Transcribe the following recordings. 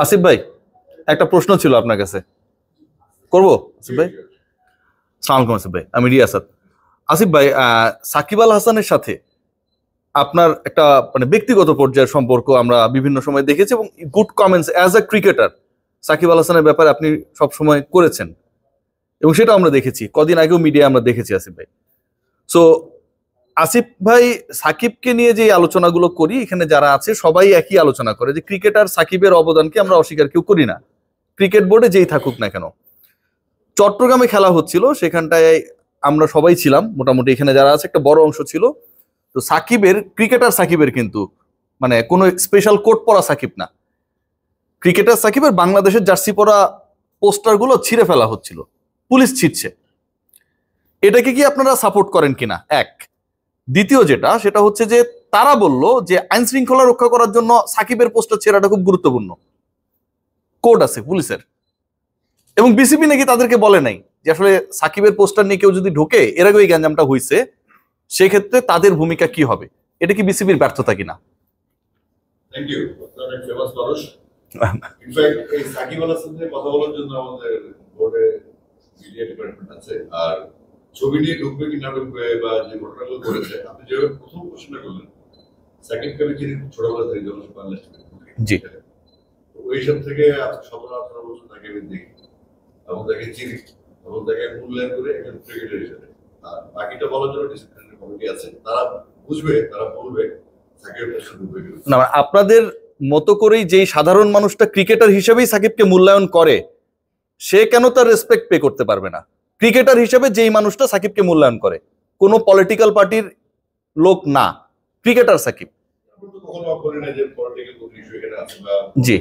আসিফ ভাই, একটা প্রশ্ন ছিল আপনার কাছে, করবো? আসিফ ভাই, সালাম আলাইকুম। আসিফ ভাই, আমি রিয়াসাত। আসিফ ভাই, সাকিব আল হাসানের সাথে আপনার একটা মানে ব্যক্তিগত পর্যায়ের সম্পর্ক আমরা বিভিন্ন সময় দেখেছি, এবং good comments as a cricketer Shakib Al হাসানের ব্যাপারে আপনি সব সময় করেছেন, এবং সেটা আমরা দেখেছি, কদিন আগেও মিডিয়া আমরা দেখেছি। আসিফ ভাই, সো আসিফ ভাই, সাকিবকে নিয়ে যে আলোচনাগুলো করি এখানে যারা আছে সবাই একই আলোচনা করে যে ক্রিকেটার সাকিবের অবদানকে আমরা অস্বীকার কেউ করি না, ক্রিকেট বোর্ডে যেই থাকুক না কেন। চট্টগ্রামে খেলা হচ্ছিল, সেখানটায় আমরা সবাই ছিলাম মোটামুটি, এখানে যারা আছে একটা বড় অংশ ছিল। তো সাকিবের, ক্রিকেটার সাকিবের কিন্তু মানে কোনো স্পেশাল কোট পরা সাকিব না, ক্রিকেটার সাকিবের বাংলাদেশের জার্সি পরা পোস্টারগুলো ছিঁড়ে ফেলা হচ্ছিল, পুলিশ ছিঁড়ছে। এটাকে কি আপনারা সাপোর্ট করেন কিনা? এক। দ্বিতীয় যেটা, সেটা হচ্ছে যে তারা বলল যে আইন শৃঙ্খলা রক্ষা করার জন্য সাকিবের পোস্টার ছেড়াটা খুব গুরুত্বপূর্ণ, কোড আছে পুলিশের, এবং বিসিবি নাকি তাদেরকে বলে নাই যে আসলে সাকিবের পোস্টার নিয়ে কেউ যদি ঢোকে, এর আগে এই গ্যাঞ্জামটা হয়েছে, সেক্ষেত্রে তাদের ভূমিকা কি হবে? এটা কি বিসিবির ব্যর্থতা কিনা? Thank you. অনেক ফেমাস মানুষ। ইনফ্যাক্ট এই সাকিব আল হাসানের কথা বলার জন্য আমাদের বোর্ডে মিডিয়া ডিপার্টমেন্ট আছে, আর ছবি নিয়ে ঢুকবে কি না ঢুকবে বা যে ঘটনাগুলো করেছে, আপনি যে প্রথম প্রশ্নটা করলেন, সাকিবকে আমি চিনি ছোটবেলা থেকে, জনসংখ্যা বাংলাদেশ জি, ওই সব থেকে 17-18 বছর তাকে আমি দেখি এবং তাকে চিনি এবং তাকে মূল্যায়ন করে একজন ক্রিকেটার হিসেবে। আর বাকিটা বলার জন্য ডিসিপ্লিনারি কমিটি আছে, তারা বুঝবে, তারা বলবে সাকিবের প্রশ্ন ঢুকবে কিনা। না, আপনাদের মতো করেই যেই সাধারণ মানুষটা ক্রিকেটার হিসেবেই সাকিবকে মূল্যায়ন করে, সে কেন তার রেসপেক্ট পে করতে পারবে না? ক্রিকেটার হিসেবে যেই মানুষটা সাকিবকে মূল্যায়ন করে, কোনো পলিটিক্যাল পার্টির লোক না, ক্রিকেটার সাকিব। কখনো বলি না যে পলিটিক্যাল কোনো ইস্যু এখানে আছে বা জি,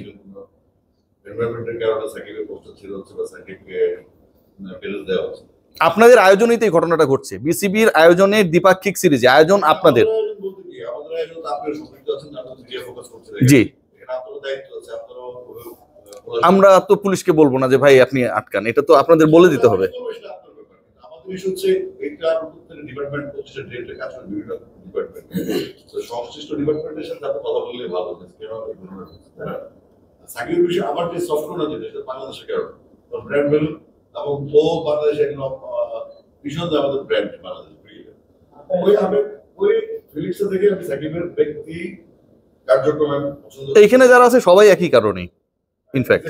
এনভায়রনমেন্টের কারণে সাকিবের পোস্টার ছিল বা সাকিবকে ফেরত দেওয়া হচ্ছে। আপনাদের আয়োজনেই তো এই ঘটনাটা ঘটছে, বিসিবির আয়োজনে দ্বিপাক্ষিক সিরিজে আয়োজন আপনাদের। জি, আমরা তো পুলিশকে বলবো না যে ভাই আপনি আটকান, এটা তো আপনাদের বলে দিতে হবে। আমাদের ইস্যু হচ্ছে এটা ডিপার্টমেন্ট প্রতিষ্ঠা ডেটে কাজ করে, বিভিন্ন ডিপার্টমেন্ট, তো সংশ্লিষ্ট ডিপার্টমেন্টের সাথে আপনি কথা বললে ভালো। সাকিবের বিষয়ে আমার যে সফটওয়্যার যেটা, সেটা বাংলাদেশের কারণ ব্র্যান্ড ভ্যালু, এবং ও বাংলাদেশে একদম ভীষণ আমাদের ব্র্যান্ড বাংলাদেশ ক্রিকেট। ওই ফিলিংস থেকে আমি সাকিবের ব্যক্তি কার্যক্রম পছন্দ। এইখানে যারা আছে সবাই একই কারণে, ইনফ্যাক্ট।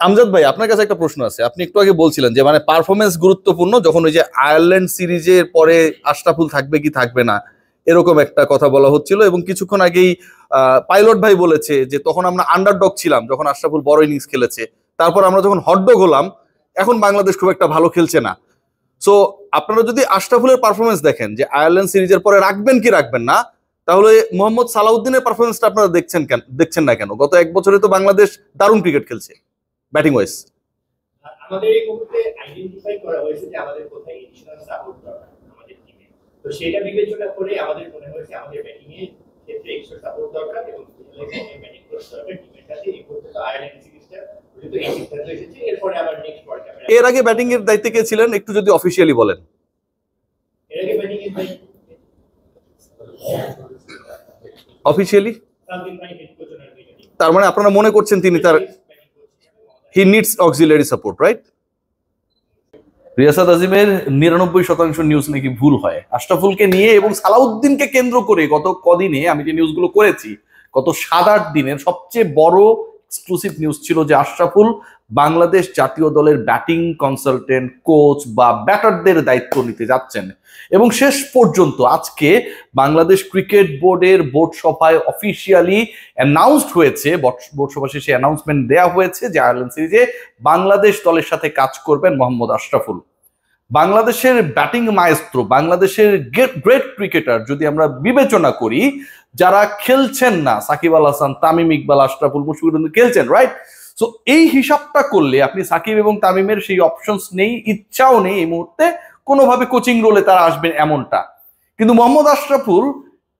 আমজাদ ভাই, আপনার কাছে একটা প্রশ্ন আছে। আপনি একটু আগে বলছিলেন যে মানে পারফরমেন্স গুরুত্বপূর্ণ, যখন ওই যে আয়ারল্যান্ড সিরিজের পরে আশরাফুল থাকবে কি থাকবে না এরকম একটা কথা বলা হচ্ছিল, এবং কিছুক্ষণ আগেই পাইলট ভাই বলেছে যে তখন আমরা আন্ডারডগ ছিলাম যখন আশরাফুল বড় ইনিংস খেলেছে, তারপর আমরা যখন হটডগ হলাম, এখন বাংলাদেশ খুব একটা ভালো খেলছে না। সো আপনারা যদি আশরাফুলের পারফরমেন্স দেখেন যে আয়ারল্যান্ড সিরিজের পরে রাখবেন কি রাখবেন না, তাহলে মোহাম্মদ সালাউদ্দিনের পারফরমেন্সটা আপনারা দেখছেন না কেন? গত এক বছরে তো বাংলাদেশ দারুণ ক্রিকেট খেলছে ব্যাটিং ওয়াইজ। আমাদের এই মুহূর্তে আইডেন্টিফাই করা হয়েছে যে আমাদের কোথায় এডিশনাল সাপোর্ট দরকার আমাদের টিমে, তো সেটা বিবেচনা করে আমাদের মনে হয়েছে আমাদের ব্যাটিং এর ক্ষেত্রে এক্সট্রা সাপোর্ট দরকার, এবং ব্যাটিং করতে হবে টিমের সাথে। এই মুহূর্তে তো আয়ারল্যান্ড সিরিজটা যেহেতু এই সিদ্ধান্ত এসেছে, এরপরে আবার নেক্সট ওয়ার্ল্ড কাপ। এর আগে ব্যাটিং এর দায়িত্বে কে ছিলেন একটু যদি অফিশিয়ালি বলেন? এর আগে ব্যাটিং এর দায়িত্ব অফিশিয়ালি, তার মানে আপনারা মনে করছেন তিনি তার he needs auxiliary support, right? Riasat আজিমের 99% নিউজ নাকি ভুল হয় আশরাফুলকে নিয়ে, এবং সালাউদ্দিনকে কেন্দ্র করে গত কদিনে আমি যে নিউজগুলো করেছি, গত 7-8 দিনের সবচেয়ে বড় এক্সক্লুসিভ নিউজ ছিল যে আশরাফুল বাংলাদেশ জাতীয় দলের ব্যাটিং কনসালটেন্ট, কোচ বা ব্যাটারদের দায়িত্ব নিতে যাচ্ছেন। এবং শেষ পর্যন্ত আজকে বাংলাদেশ ক্রিকেট বোর্ডের বোর্ড সভায় অফিসিয়ালি অ্যানাউন্সড হয়েছে, বোর্ড সভা শেষে অ্যানাউন্সমেন্ট দেওয়া হয়েছে যে আয়ারল্যান্ড সিরিজে বাংলাদেশ দলের সাথে কাজ করবেন মোহাম্মদ আশরাফুল। বাংলাদেশের ব্যাটিং মায়েস্ত্রো, বাংলাদেশের গ্রেট ক্রিকেটার যদি আমরা বিবেচনা করি, যারা খেলছেন না, সাকিব আল হাসান, তামিম ইকবাল, আশরাফুল, মুশফিকুর খেলছেন, রাইট? সো এই হিসাবটা করলে আপনি সাকিব এবং তামিমের সেই অপশনস নেই, ইচ্ছাও নেই এই মুহূর্তে কোনোভাবে কোচিং রোলে তারা আসবেন এমনটা। কিন্তু মোহাম্মদ আশরাফুল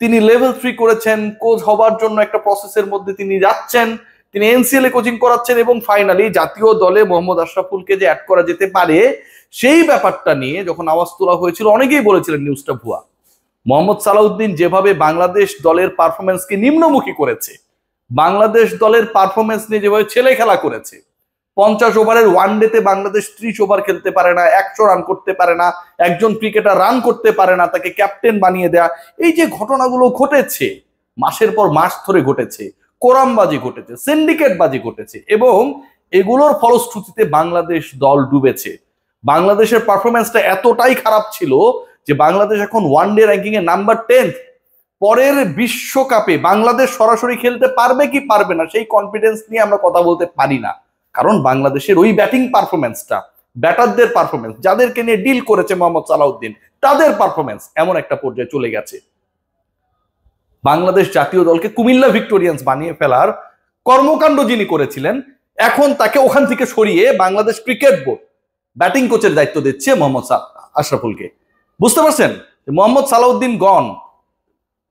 তিনি লেভেল 3 করেছেন, কোচ হবার জন্য একটা প্রসেসের মধ্যে তিনি যাচ্ছেন, তিনি এনসিএল এ কোচিং করাচ্ছেন, এবং ফাইনালি জাতীয় দলে মোহাম্মদ আশরাফুলকে যে অ্যাড করা যেতে পারে সেই ব্যাপারটা নিয়ে যখন আওয়াজ তোলা হয়েছিল, অনেকেই বলেছিলেন নিউজটা ভুয়া। মোহাম্মদ সালাউদ্দিন যেভাবে বাংলাদেশ দলের পারফরমেন্সকে নিম্নমুখী করেছে, বাংলাদেশ দলের পারফরমেন্স নিয়ে যেভাবে ছেলে খেলা করেছে, 50 ওভারের ওয়ানডেতে বাংলাদেশ 30 ওভার খেলতে পারে না, 100 রান করতে পারে না, একজন ক্রিকেটার রান করতে পারে না, তাকে ক্যাপ্টেন বানিয়ে দেয়া, এই যে ঘটনাগুলো ঘটেছে মাসের পর মাস ধরে ঘটেছে, কোরামবাজি ঘটেছে, সিন্ডিকেটবাজি ঘটেছে, এবং এগুলোর ফলশ্রুতিতে বাংলাদেশ দল ডুবেছে। বাংলাদেশের পারফরমেন্সটা এতটাই খারাপ ছিল যে বাংলাদেশ এখন ওয়ানডে র্যাঙ্কিং এ নাম্বার 10। পরের বিশ্বকাপে বাংলাদেশ সরাসরি খেলতে পারবে কি পারবে না সেই কনফিডেন্স নিয়ে আমরা কথা বলতে পারি না, কারণ বাংলাদেশের ওই ব্যাটিং পারফরমেন্সটা, ব্যাটারদের পারফরমেন্স, যাদেরকে নিয়ে ডিল করেছে মোহাম্মদ সালাউদ্দিন, তাদের পারফরমেন্স এমন একটা পর্যায়ে চলে গেছে, বাংলাদেশ জাতীয় দলকে কুমিল্লা ভিক্টোরিয়ান্স বানিয়ে ফেলার কর্মকাণ্ড যিনি করেছিলেন, এখন তাকে ওখান থেকে সরিয়ে বাংলাদেশ ক্রিকেট বোর্ড ব্যাটিং কোচের দায়িত্ব দিচ্ছে মোহাম্মদ আশরাফুলকে। বুঝতে পারছেন, মোহাম্মদ সালাউদ্দিন গন,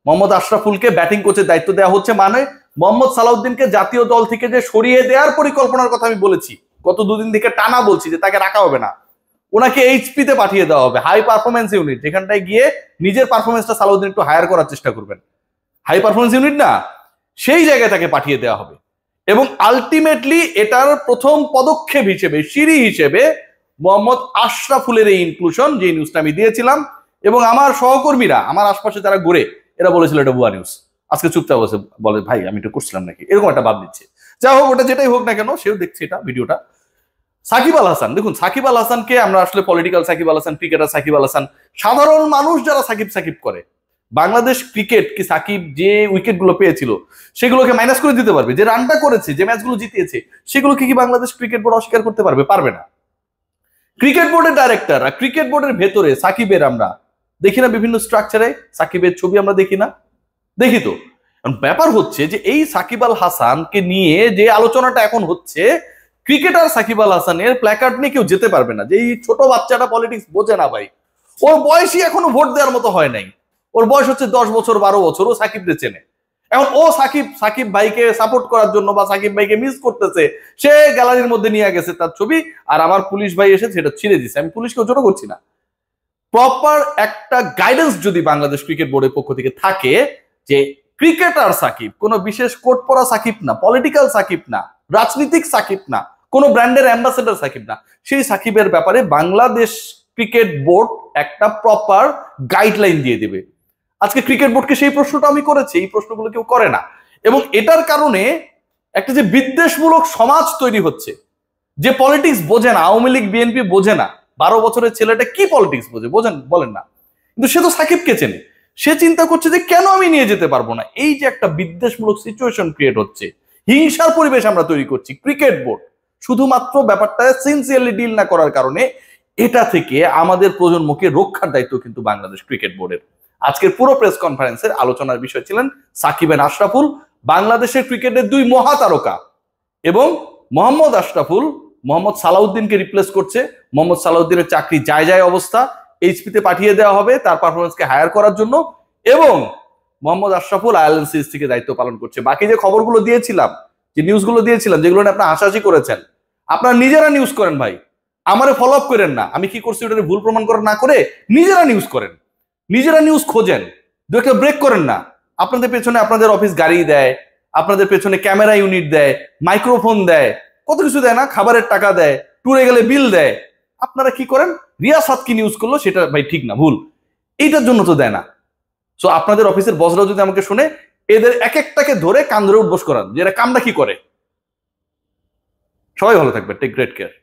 মোহাম্মদ আশরাফুলকে ব্যাটিং কোচের দায়িত্ব দেওয়া হচ্ছে, মানে মোহাম্মদ সালাউদ্দিনকে জাতীয় দল থেকে যে সরিয়ে দেওয়ার পরিকল্পনার কথা আমি বলেছি, গত দুদিন থেকে টানা বলছি যে তাকে রাখা হবে না, ওনাকে এইচপি তে পাঠিয়ে দেওয়া হবে, হাই পারফরমেন্স ইউনিট, যেখানটায় গিয়ে নিজের পারফরমেন্সটা সালাউদ্দিন একটু হায়ার করার চেষ্টা করবেন, হাই পারফরমেন্স ইউনিট না, সেই জায়গায় তাকে পাঠিয়ে দেওয়া হবে। এবং আলটিমেটলি এটার প্রথম পদক্ষেপ হিসেবে, সিঁড়ি হিসেবে মোহাম্মদ আশরাফুলের এই ইনক্লুশন, যে নিউজটা আমি দিয়েছিলাম, এবং আমার সহকর্মীরা, আমার আশপাশে যারা ঘুরে, এরা বলেছিল এটা ভুয়া নিউজ, আজকে চুপচাপ বসে বলে ভাই আমি এটা করছিলাম নাকি, এরকম একটা ভাব দিচ্ছে। যা হোক, ওটা যেটাই হোক না কেন, সেও দেখছে এটা ভিডিওটা। সাকিব আল হাসান, দেখুন সাকিব আল হাসানকে আমরা আসলে পলিটিক্যাল সাকিব আল হাসান, ক্রিকেটার সাকিব আল হাসান, সাধারণ মানুষ যারা সাকিব সাকিব করে, বাংলাদেশ ক্রিকেট কি সাকিব যে উইকেট গুলো পেয়েছিল সেগুলোকে মাইনাস করে দিতে পারবে? যে রানটা করেছে, যে ম্যাচগুলো জিতিয়েছে, সেগুলোকে কি বাংলাদেশ ক্রিকেট বোর্ড অস্বীকার করতে পারবে? পারবে না। ক্রিকেট বোর্ডের ডাইরেক্টর, ক্রিকেট বোর্ডের ভেতরে সাকিবের আমরা দেখি না বিভিন্ন স্ট্রাকচারে সাকিবের ছবি আমরা দেখি না? দেখি তো। ব্যাপার হচ্ছে যে এই সাকিব আল হাসানকে নিয়ে যে আলোচনাটা এখন হচ্ছে, ক্রিকেটার সাকিব আল হাসানের প্ল্যাকার্ড নিয়ে কেউ যেতে পারবে না, যে এই ছোট বাচ্চাটা পলিটিক্স বোঝে না ভাই, ওর বয়সই এখনো ভোট দেওয়ার মতো হয় নাই, ওর বয়স হচ্ছে 10 বছর 12 বছর, ও সাকিবদের চেনে। এখন ও সাকিব ভাইকে সাপোর্ট করার জন্য বা সাকিব ভাইকে মিস করতেছে, সে গ্যালারির মধ্যে নিয়ে গেছে তার ছবি, আর আমার পুলিশ ভাই এসে সেটা ছিঁড়ে দিচ্ছে। আমি পুলিশকে ছোট করছি না, প্রপার একটা গাইডেন্স যদি বাংলাদেশ ক্রিকেট বোর্ডের পক্ষ থেকে থাকে যে ক্রিকেটার সাকিব কোনো বিশেষ কোট পরা সাকিব না, পলিটিক্যাল সাকিব না, রাজনীতিক সাকিব না, কোনো ব্র্যান্ডের অ্যাম্বাসেডর সাকিব না, সেই সাকিবের ব্যাপারে বাংলাদেশ ক্রিকেট বোর্ড একটা প্রপার গাইডলাইন দিয়ে দিবে। আজকে ক্রিকেট বোর্ডকে সেই প্রশ্নটা আমি করেছি, এই প্রশ্নগুলো কেউ করে না, এবং এটার কারণে একটা যে বিদ্বেষমূলক সমাজ তৈরি হচ্ছে, যে পলিটিক্স বোঝে না, আওয়ামী লীগ বিএনপি বোঝে না, 12 বছরের ছেলেটা কি পলিটিক্স বোঝে বোঝেন বলেন না, কিন্তু সে তো সাকিবকে চেনে, সে চিন্তা করছে যে কেন আমি নিয়ে যেতে পারবো না। এই যে একটা বিদ্বেষমূলক সিচুয়েশন ক্রিয়েট হচ্ছে, হিংসার পরিবেশ আমরা তৈরি করছি, ক্রিকেট বোর্ড শুধুমাত্র ব্যাপারটা সিনসিয়ারলি ডিল না করার কারণে এটা থেকে আমাদের প্রজন্মকে রক্ষার দায়িত্ব কিন্তু বাংলাদেশ ক্রিকেট বোর্ডের। আজকের পুরো প্রেস কনফারেন্সের আলোচনার বিষয় ছিলেন সাকিব এন্ড আশরাফুল, বাংলাদেশের ক্রিকেটের 2 মহাতারকা, এবং মোহাম্মদ আশরাফুল মোহাম্মদ সালাউদ্দিনকে রিপ্লেস করছে। মোহাম্মদ সালাউদ্দিনের চাকরি যায় যায় অবস্থা, এইচপিতে পাঠিয়ে দেওয়া হবে তার পারফরমেন্সকে হায়ার করার জন্য, এবং মোহাম্মদ আশরাফুল আয়ারল্যান্ড সিরিজ থেকে দায়িত্ব পালন করছে। বাকি যে খবরগুলো দিয়েছিলাম, যে নিউজগুলো দিয়েছিলাম, যেগুলো নিয়ে আপনারা হাসাহাসি করেছেন, আপনারা নিজেরা নিউজ করেন ভাই, আমারে ফলো আপ করেন না, আমি কি করছি ওটা ভুল প্রমাণ করা না করে নিজেরা নিউজ করেন, নিজেরা নিউজ খোঁজেন, দু একটা ব্রেক করেন না। আপনাদের পেছনে আপনাদের অফিস গাড়ি দেয়, আপনাদের পেছনে ক্যামেরা ইউনিট দেয়, মাইক্রোফোন দেয়, কত কিছু দেয় না, খাবারের টাকা দেয়, ট্যুরে গেলে বিল দেয়। আপনারা কি করেন? রিয়াসাত কি নিউজ করলো সেটা ভাই ঠিক না, ভুল, এইটার জন্য তো দেয় না। সো আপনাদের অফিসের বসরাও যদি আমাকে শুনে, এদের এক একটাকে ধরে কান ধরে উঠবোস করান যে এরা কামটা কি করে। সবাই ভালো থাকবে, টেক গ্রেট কেয়ার।